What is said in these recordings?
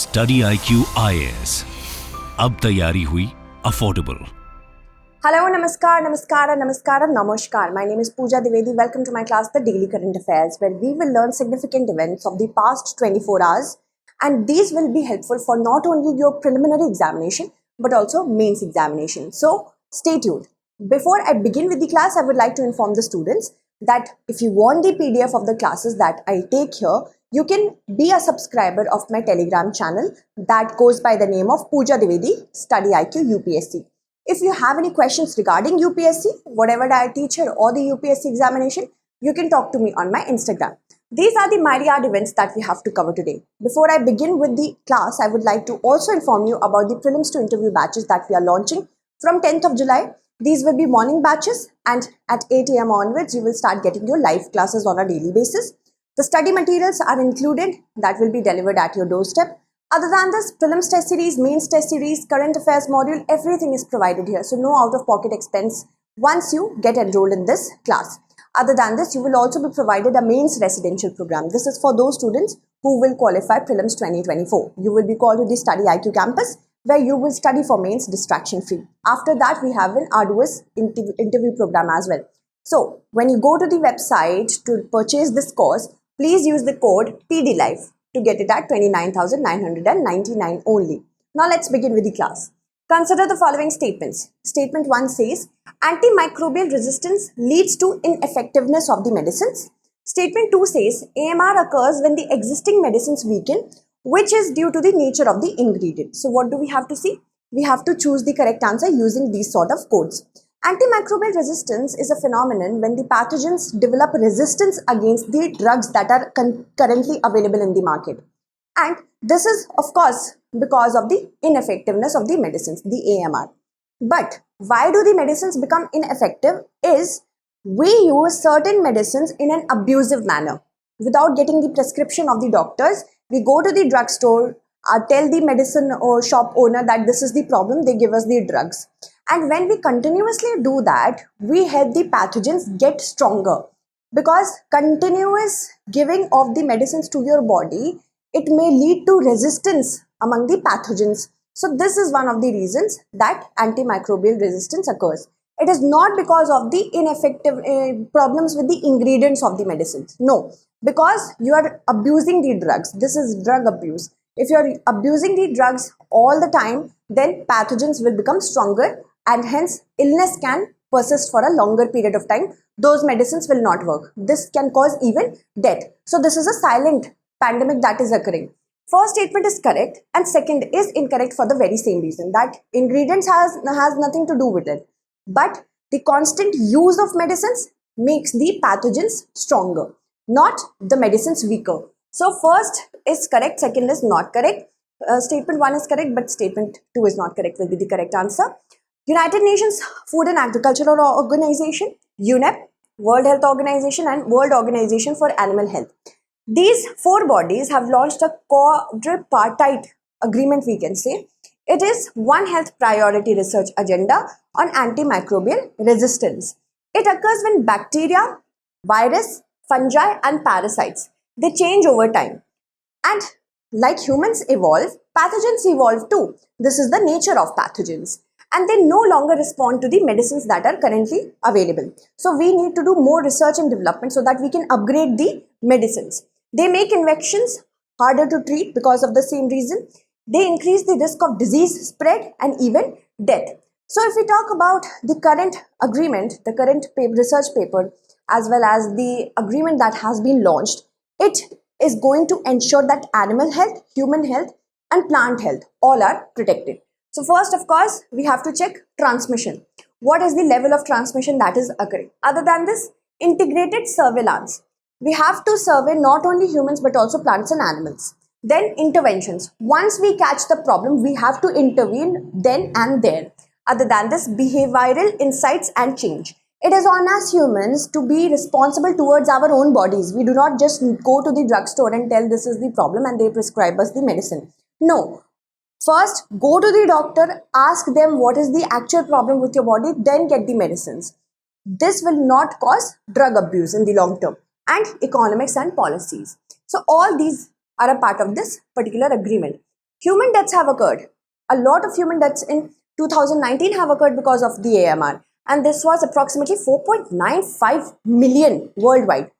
StudyIQ IAS, अब तैयारी हुई affordable. Hello, Namaskar, Namaskara, Namaskara, Namaskar. My name is Pooja Divedi. Welcome to my class, The Daily Current Affairs, where we will learn significant events of the past 24 hours. And these will be helpful for not only your preliminary examination, but also mains examination. So, stay tuned. Before I begin with the class, I would like to inform the students that if you want the PDF of the classes that I take here, you can be a subscriber of my Telegram channel that goes by the name of Pooja Divedi, StudyIQ UPSC. If you have any questions regarding UPSC, whatever I teach here or the UPSC examination, you can talk to me on my Instagram. These are the myriad events that we have to cover today. Before I begin with the class, I would like to also inform you about the prelims to interview batches that we are launching from 10th of July. These will be morning batches, and at 8 a.m. onwards, you will start getting your live classes on a daily basis. The study materials are included that will be delivered at your doorstep. Other than this, prelims test series, mains test series, current affairs module, everything is provided here. So no out-of-pocket expense once you get enrolled in this class. Other than this, you will also be provided a mains residential program. This is for those students who will qualify prelims 2024. You will be called to the StudyIQ campus where you will study for mains distraction-free. After that, we have an arduous interview program as well. So when you go to the website to purchase this course, please use the code PDLIFE to get it at 29,999 only. Now let's begin with the class. Consider the following statements. Statement 1 says, antimicrobial resistance leads to ineffectiveness of the medicines. Statement 2 says, AMR occurs when the existing medicines weaken, which is due to the nature of the ingredient. So what do we have to see? We have to choose the correct answer using these sort of codes. Antimicrobial resistance is a phenomenon when the pathogens develop resistance against the drugs that are currently available in the market. And this is, of course, because of the ineffectiveness of the medicines, the AMR. But why do the medicines become ineffective is we use certain medicines in an abusive manner. Without getting the prescription of the doctors, we go to the drugstore, tell the medicine or shop owner that this is the problem, they give us the drugs. And when we continuously do that, we help the pathogens get stronger, because continuous giving of the medicines to your body, it may lead to resistance among the pathogens. So this is one of the reasons that antimicrobial resistance occurs. It is not because of the ineffective problems with the ingredients of the medicines. No, because you are abusing the drugs. This is drug abuse. If you are abusing the drugs all the time, then pathogens will become stronger and hence illness can persist for a longer period of time. Those medicines will not work. This can cause even death. So this is a silent pandemic that is occurring. First statement is correct and second is incorrect for the very same reason, that ingredients has nothing to do with it. But the constant use of medicines makes the pathogens stronger, not the medicines weaker. So first is correct, second is not correct. Statement 1 is correct, but statement 2 is not correct will be the correct answer. United Nations Food and Agricultural Organization, UNEP, World Health Organization and World Organization for Animal Health. These four bodies have launched a quadripartite agreement, we can say. It is One Health Priority Research Agenda on Antimicrobial Resistance. It occurs when bacteria, virus, fungi and parasites, they change over time. And like humans evolve, pathogens evolve too. This is the nature of pathogens. And they no longer respond to the medicines that are currently available. So we need to do more research and development so that we can upgrade the medicines. They make infections harder to treat because of the same reason. They increase the risk of disease spread and even death. So if we talk about the current agreement, the current research paper, as well as the agreement that has been launched, it is going to ensure that animal health, human health and plant health all are protected. So first, of course, we have to check transmission. What is the level of transmission that is occurring? Other than this, integrated surveillance. We have to survey not only humans but also plants and animals. Then interventions. Once we catch the problem, we have to intervene then and there. Other than this, behavioral insights and change. It is on us humans to be responsible towards our own bodies. We do not just go to the drugstore and tell this is the problem and they prescribe us the medicine. No. First, go to the doctor, ask them what is the actual problem with your body, then get the medicines. This will not cause drug abuse in the long term. And economics and policies. So all these are a part of this particular agreement. Human deaths have occurred. A lot of human deaths in 2019 have occurred because of the AMR, and this was approximately 4.95 million worldwide.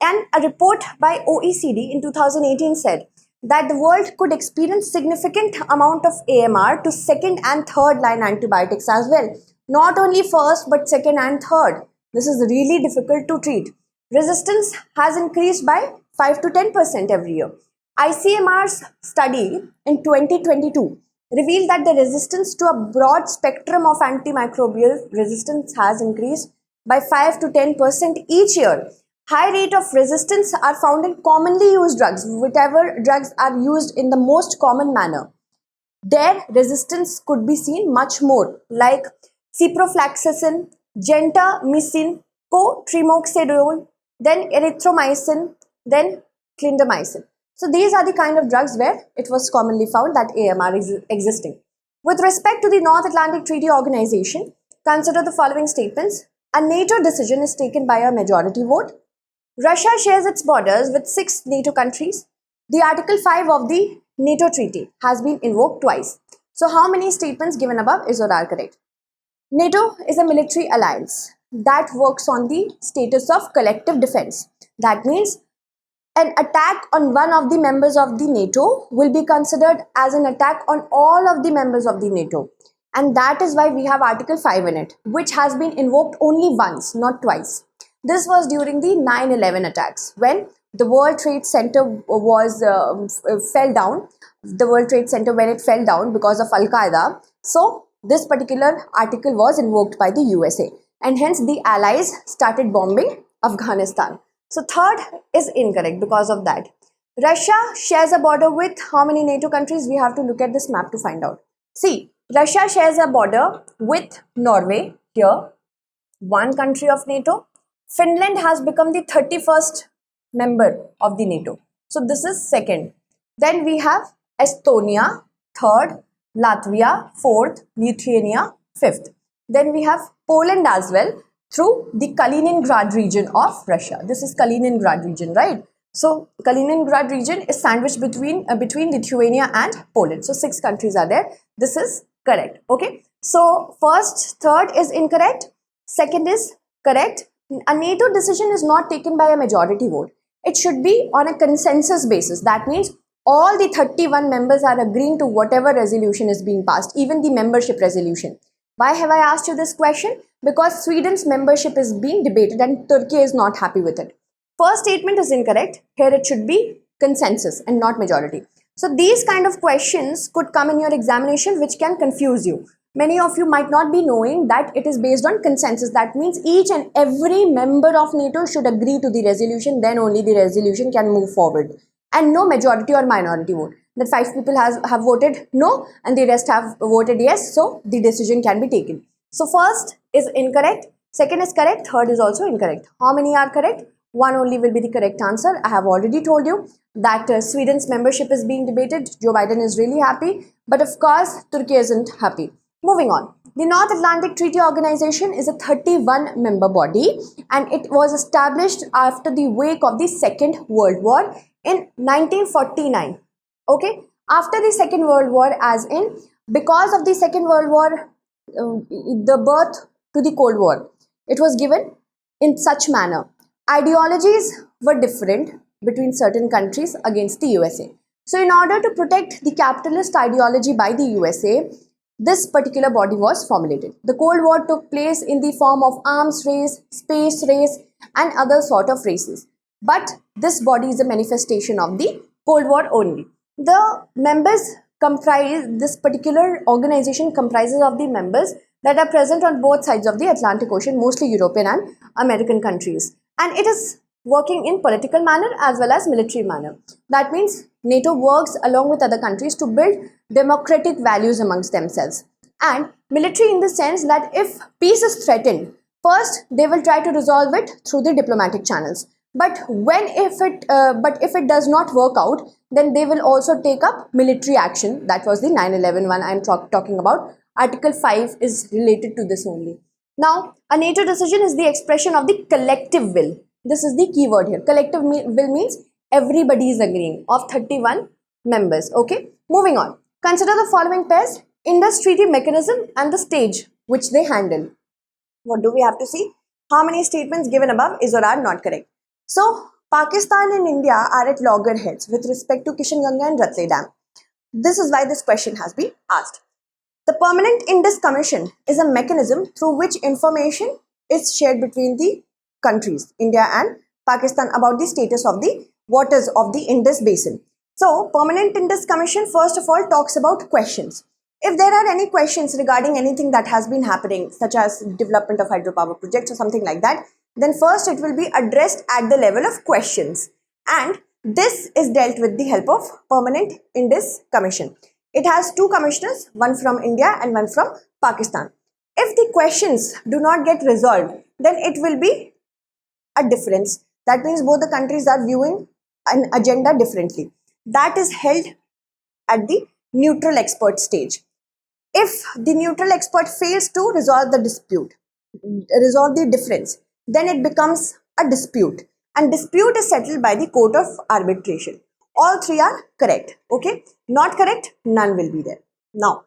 And a report by OECD in 2018 said that the world could experience significant amount of AMR to second and third line antibiotics as well. Not only first but second and third. This is really difficult to treat. Resistance has increased by 5 to 10% every year. ICMR's study in 2022 revealed that the resistance to a broad spectrum of antimicrobial resistance has increased by 5 to 10% each year. High rate of resistance are found in commonly used drugs, whichever drugs are used in the most common manner. Their resistance could be seen much more, like ciprofloxacin, gentamicin, cotrimoxazole, then erythromycin, then clindamycin. So these are the kind of drugs where it was commonly found that AMR is existing. With respect to the North Atlantic Treaty Organization, consider the following statements. A NATO decision is taken by a majority vote. Russia shares its borders with 6 NATO countries. The Article 5 of the NATO treaty has been invoked twice. So how many statements given above is or are correct? NATO is a military alliance that works on the status of collective defense. That means an attack on one of the members of the NATO will be considered as an attack on all of the members of the NATO. And that is why we have Article 5 in it, which has been invoked only once, not twice. This was during the 9/11 attacks when the World Trade Center fell down. The World Trade Center, when it fell down because of Al-Qaeda. So this particular article was invoked by the USA, and hence the allies started bombing Afghanistan. So third is incorrect because of that. Russia shares a border with how many NATO countries? We have to look at this map to find out. See, Russia shares a border with Norway here, one country of NATO. Finland has become the 31st member of the NATO. So this is second. Then we have Estonia, third, Latvia, fourth, Lithuania, fifth. Then we have Poland as well through the Kaliningrad region of Russia. This is Kaliningrad region, right? So Kaliningrad region is sandwiched between Lithuania and Poland. So 6 countries are there. This is correct. Okay. So first, third is incorrect. Second is correct. A NATO decision is not taken by a majority vote. It should be on a consensus basis. That means all the 31 members are agreeing to whatever resolution is being passed, even the membership resolution. Why have I asked you this question? Because Sweden's membership is being debated and Turkey is not happy with it. First statement is incorrect. Here it should be consensus and not majority. So these kind of questions could come in your examination which can confuse you. Many of you might not be knowing that it is based on consensus. That means each and every member of NATO should agree to the resolution, then only the resolution can move forward. And no majority or minority vote. That 5 people have voted no and the rest have voted yes, so the decision can be taken. So first is incorrect, second is correct, third is also incorrect. How many are correct? One only will be the correct answer. I have already told you that Sweden's membership is being debated. Joe Biden is really happy, but of course Turkey isn't happy. Moving on. The North Atlantic Treaty Organization is a 31 member body and it was established after the wake of the Second World War in 1949. Okay, after the Second World War, as in because of the Second World War, the birth to the Cold War, it was given in such manner. Ideologies were different between certain countries against the USA. So in order to protect the capitalist ideology by the USA, this particular body was formulated. The Cold War took place in the form of arms race, space race and other sort of races. But this body is a manifestation of the Cold War only. The members comprise, this particular organization comprises of the members that are present on both sides of the Atlantic Ocean, mostly European and American countries. And it is working in political manner as well as military manner. That means NATO works along with other countries to build democratic values amongst themselves. And military in the sense that if peace is threatened, first they will try to resolve it through the diplomatic channels. But if it does not work out, then they will also take up military action. That was the 9/11 one I am talking about. Article 5 is related to this only. Now, a NATO decision is the expression of the collective will. This is the key word here. Collective will means everybody is agreeing. Of 31, members. Okay, moving on. Consider the following pairs: Indus Treaty mechanism and the stage which they handle. What do we have to see? How many statements given above is or are not correct? So, Pakistan and India are at loggerheads with respect to Kishanganga and Ratle Dam. This is why this question has been asked. The Permanent Indus Commission is a mechanism through which information is shared between the countries, India and Pakistan, about the status of the waters of the Indus Basin. So, Permanent Indus Commission first of all talks about questions. If there are any questions regarding anything that has been happening, such as development of hydropower projects or something like that, then first it will be addressed at the level of questions. And this is dealt with the help of Permanent Indus Commission. It has two commissioners, one from India and one from Pakistan. If the questions do not get resolved, then it will be a difference. That means both the countries are viewing an agenda differently. That is held at the neutral expert stage. If the neutral expert fails to resolve the dispute, resolve the difference, then it becomes a dispute, and dispute is settled by the court of arbitration. All three are correct. Okay, not correct, none will be there. Now,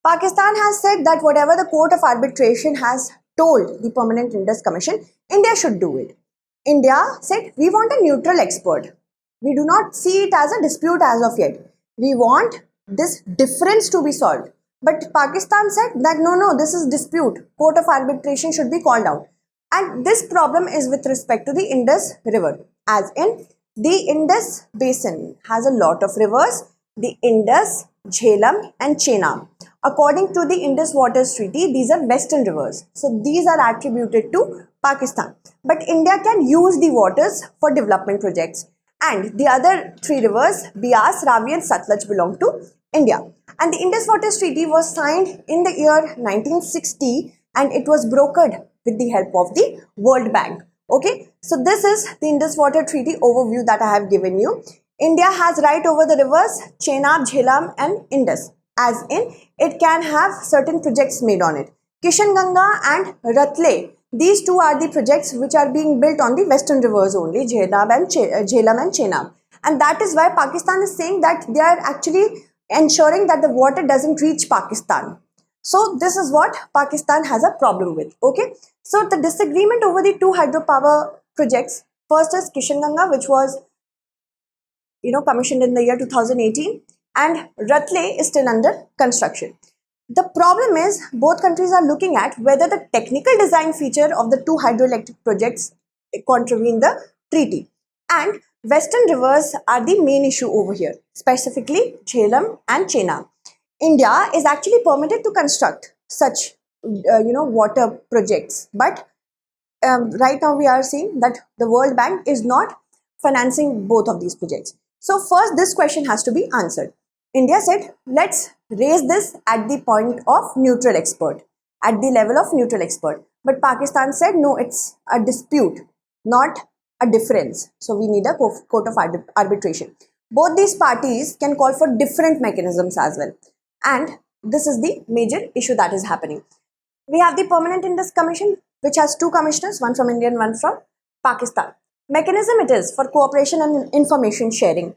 Pakistan has said that whatever the court of arbitration has told the Permanent Indus Commission, India should do it. India said, we want a neutral expert. We do not see it as a dispute as of yet. We want this difference to be solved. But Pakistan said that no, this is dispute. Court of arbitration should be called out. And this problem is with respect to the Indus River. As in, the Indus Basin has a lot of rivers. The Indus, Jhelum and Chenab. According to the Indus Waters Treaty, these are western rivers. So these are attributed to Pakistan. But India can use the waters for development projects. And the other three rivers, Beas, Ravi and Satluj, belong to India. And the Indus Waters Treaty was signed in the year 1960 and it was brokered with the help of the World Bank. Okay, so this is the Indus Water Treaty overview that I have given you. India has right over the rivers Chenab, Jhelum and Indus. As in, it can have certain projects made on it. Kishanganga and Ratle, these two are the projects which are being built on the western rivers only, Jhelum and Chenab. And that is why Pakistan is saying that they are actually ensuring that the water doesn't reach Pakistan. So this is what Pakistan has a problem with. Okay, so the disagreement over the two hydropower projects, first is Kishanganga, which was commissioned in the year 2018, and Ratle is still under construction. The problem is both countries are looking at whether the technical design feature of the two hydroelectric projects contravene the treaty, and western rivers are the main issue over here, specifically Jhelum and Chenab. India is actually permitted to construct such water projects, but right now we are seeing that the World Bank is not financing both of these projects. So first this question has to be answered. India said, let's raise this at the point of neutral expert, at the level of neutral expert. But Pakistan said, no, it's a dispute, not a difference. So we need a court of arbitration. Both these parties can call for different mechanisms as well. And this is the major issue that is happening. We have the Permanent Indus Commission, which has two commissioners, one from India and one from Pakistan. Mechanism it is for cooperation and information sharing.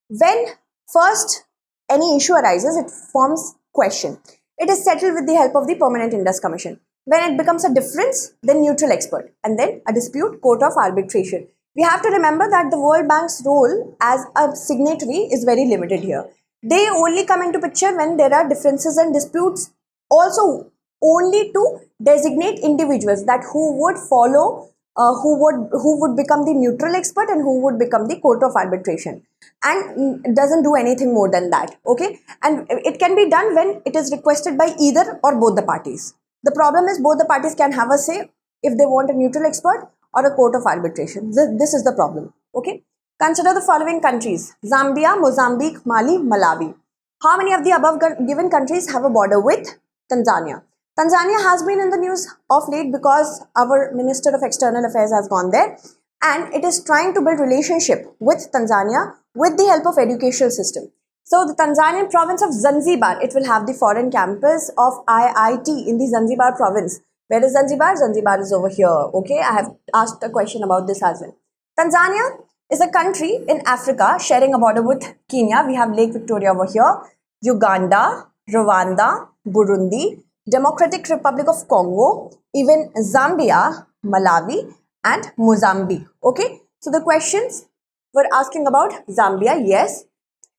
When first any issue arises, it forms question. It is settled with the help of the Permanent Indus Commission. When it becomes a difference, then neutral expert, and then a dispute, court of arbitration. We have to remember that the World Bank's role as a signatory is very limited here. They only come into picture when there are differences and disputes, also only to designate individuals that who would follow, who would become the neutral expert and who would become the court of arbitration, and doesn't do anything more than that. Okay, and it can be done when it is requested by either or both the parties. The problem is both the parties can have a say if they want a neutral expert or a court of arbitration. This is the problem. Okay, consider the following countries: Zambia, Mozambique, Mali, Malawi. How many of the above given countries have a border with Tanzania? Tanzania has been in the news of late because our Minister of External Affairs has gone there and it is trying to build relationship with Tanzania with the help of educational system. So the Tanzanian province of Zanzibar, it will have the foreign campus of IIT in the Zanzibar province. Where is Zanzibar? Zanzibar is over here. Okay, I have asked a question about this as well. Tanzania is a country in Africa sharing a border with Kenya. We have Lake Victoria over here, Uganda, Rwanda, Burundi, Democratic Republic of Congo, even Zambia, Malawi, and Mozambique. Okay, so the questions were asking about Zambia, yes.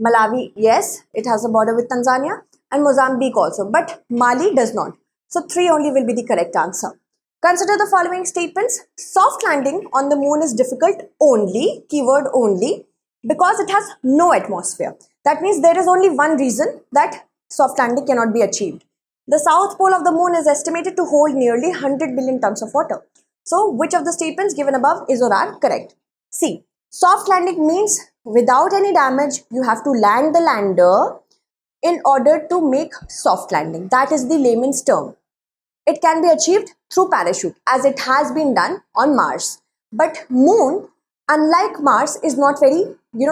Malawi, yes, it has a border with Tanzania, and Mozambique also, but Mali does not. So 3 only will be the correct answer. Consider the following statements. Soft landing on the moon is difficult only, keyword only, because it has no atmosphere. That means there is only one reason that soft landing cannot be achieved. The south pole of the moon is estimated to hold nearly 100 billion tons of water. So, which of the statements given above is or are correct? C. Soft landing means without any damage, you have to land the lander in order to make soft landing. That is the layman's term. It can be achieved through parachute as it has been done on Mars. But moon, unlike Mars, is not very,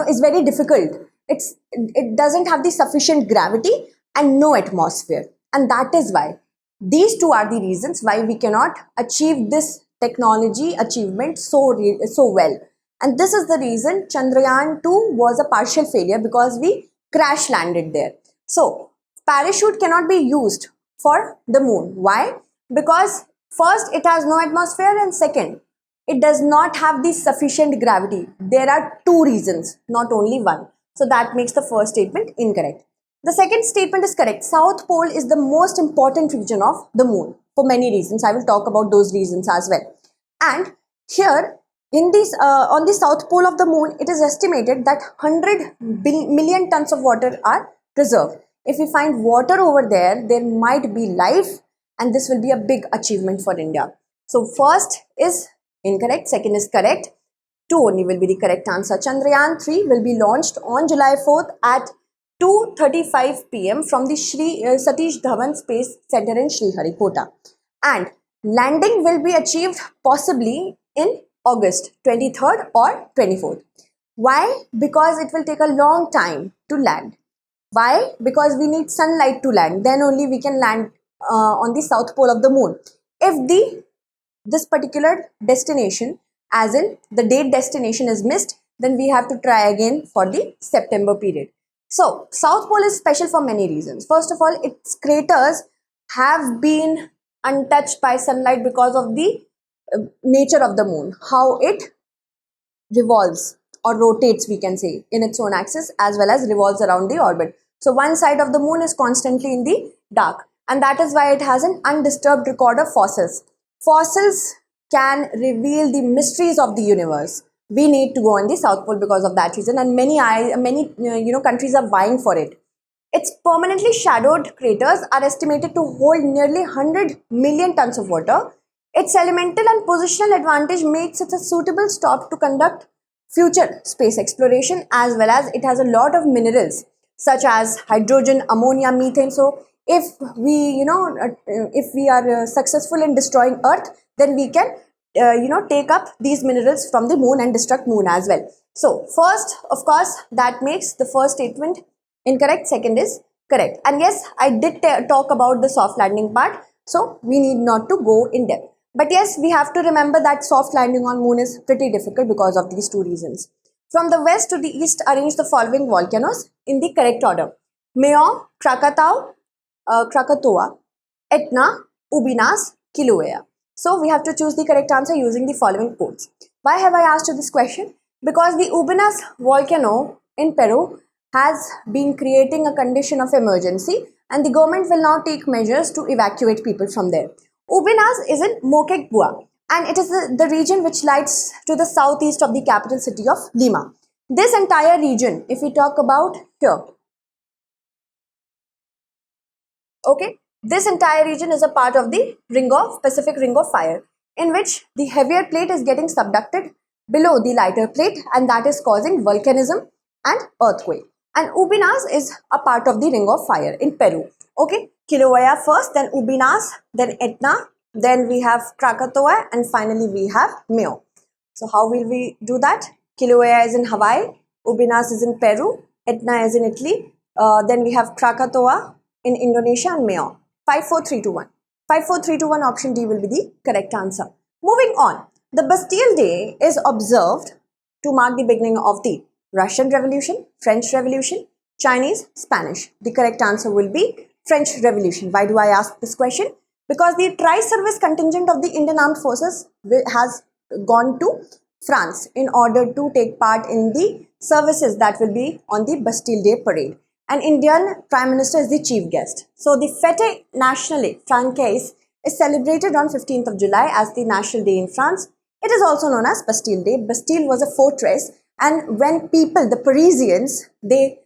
is very difficult. It doesn't have the sufficient gravity and no atmosphere. And that is why these two are the reasons why we cannot achieve this technology achievement so well. And this is the reason Chandrayaan 2 was a partial failure, because we crash landed there. So parachute cannot be used for the moon. Why? Because first, it has no atmosphere, and second, it does not have the sufficient gravity. There are 2 reasons, not only one. So that makes the first statement incorrect. The second statement is correct. South pole is the most important region of the moon for many reasons. I will talk about those reasons as well. And here, in this on the south pole of the moon, it is estimated that 100 million tons of water are preserved. If we find water over there, there might be life, and this will be a big achievement for India. So first is incorrect, second is correct. 2 only will be the correct answer. Chandrayaan 3 will be launched on July 4th at 2:35 p.m. from the Satish Dhawan Space Center in Sriharikota. And landing will be achieved possibly in August 23rd or 24th. Why? Because it will take a long time to land. Why? Because we need sunlight to land. Then only we can land on the south pole of the moon. If this particular destination, as in the date destination, is missed, then we have to try again for the September period. So south pole is special for many reasons. First of all, its craters have been untouched by sunlight because of the nature of the moon, how it revolves or rotates, we can say, in its own axis, as well as revolves around the orbit. So one side of the moon is constantly in the dark, and that is why it has an undisturbed record of fossils. Fossils can reveal the mysteries of the universe. We need to go on the south pole because of that reason, and many countries are vying for it. Its permanently shadowed craters are estimated to hold nearly 100 million tons of water. Its elemental and positional advantage makes it a suitable stop to conduct future space exploration, as well as it has a lot of minerals such as hydrogen, ammonia, methane. So if we are successful in destroying Earth, then we can take up these minerals from the moon and destruct moon as well. So first, of course, that makes the first statement incorrect. Second is correct. And yes, I did talk about the soft landing part, so we need not to go in depth. But yes, we have to remember that soft landing on moon is pretty difficult because of these 2 reasons. From the west to the east, arrange the following volcanoes in the correct order: Mayon, Krakatoa, Etna, Ubinas, Kilauea. So we have to choose the correct answer using the following codes. Why have I asked you this question? Because the Ubinas volcano in Peru has been creating a condition of emergency, and the government will now take measures to evacuate people from there. Ubinas is in Moquegua, and it is the region which lies to the southeast of the capital city of Lima. This entire region, if we talk about here, okay, this entire region is a part of the Pacific Ring of Fire, in which the heavier plate is getting subducted below the lighter plate, and that is causing volcanism and earthquake. And Ubinas is a part of the Ring of Fire in Peru. Okay, Kilauea first, then Ubinas, then Etna, then we have Krakatoa, and finally we have Mayon. So how will we do that? Kilauea is in Hawaii, Ubinas is in Peru, Etna is in Italy, then we have Krakatoa in Indonesia, and Mayon. 5, 4, 3, 2, 1. 5, 4, 3, 2, 1 option D will be the correct answer. Moving on, the Bastille Day is observed to mark the beginning of the Russian Revolution, French Revolution, Chinese, Spanish? The correct answer will be French Revolution. Why do I ask this question? Because the tri-service contingent of the Indian Armed Forces has gone to France in order to take part in the services that will be on the Bastille Day parade. An Indian Prime Minister is the chief guest. So the Fête Nationale Francaise is celebrated on 15th of July as the National Day in France. It is also known as Bastille Day. Bastille was a fortress, and when people, the Parisians, they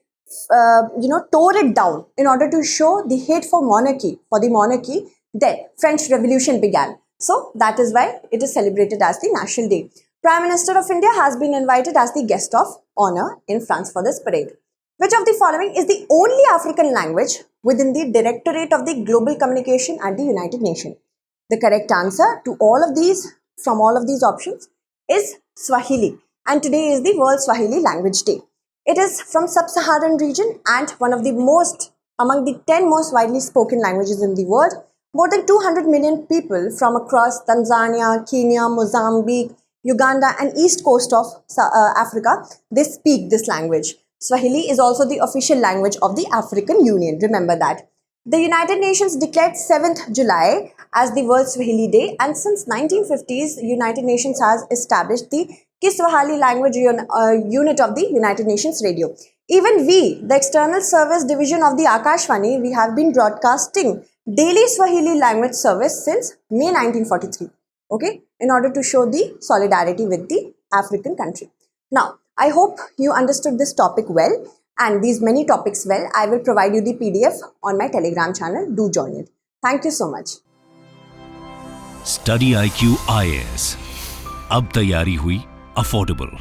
tore it down in order to show the hate for the monarchy, then French Revolution began. So that is why it is celebrated as the National Day. Prime Minister of India has been invited as the guest of honor in France for this parade. Which of the following is the only African language within the Directorate of the Global Communication at the United Nations? The correct answer to all of these, from all of these options, is Swahili. And today is the World Swahili Language Day. It is from sub-Saharan region and one of the among the 10 most widely spoken languages in the world. More than 200 million people from across Tanzania, Kenya, Mozambique, Uganda and east coast of Africa, they speak this language. Swahili is also the official language of the African Union. Remember that. The United Nations declared 7th July as the World Swahili Day, and since 1950s, United Nations has established the Kiswahili language unit of the United Nations Radio. Even we, the External Service Division of the Akashvani, we have been broadcasting daily Swahili language service since May 1943. Okay, in order to show the solidarity with the African country. Now, I hope you understood this topic well and these many topics well. I will provide you the PDF on my Telegram channel. Do join it. Thank you so much. StudyIQ IAS. अब तैयारी हुई affordable.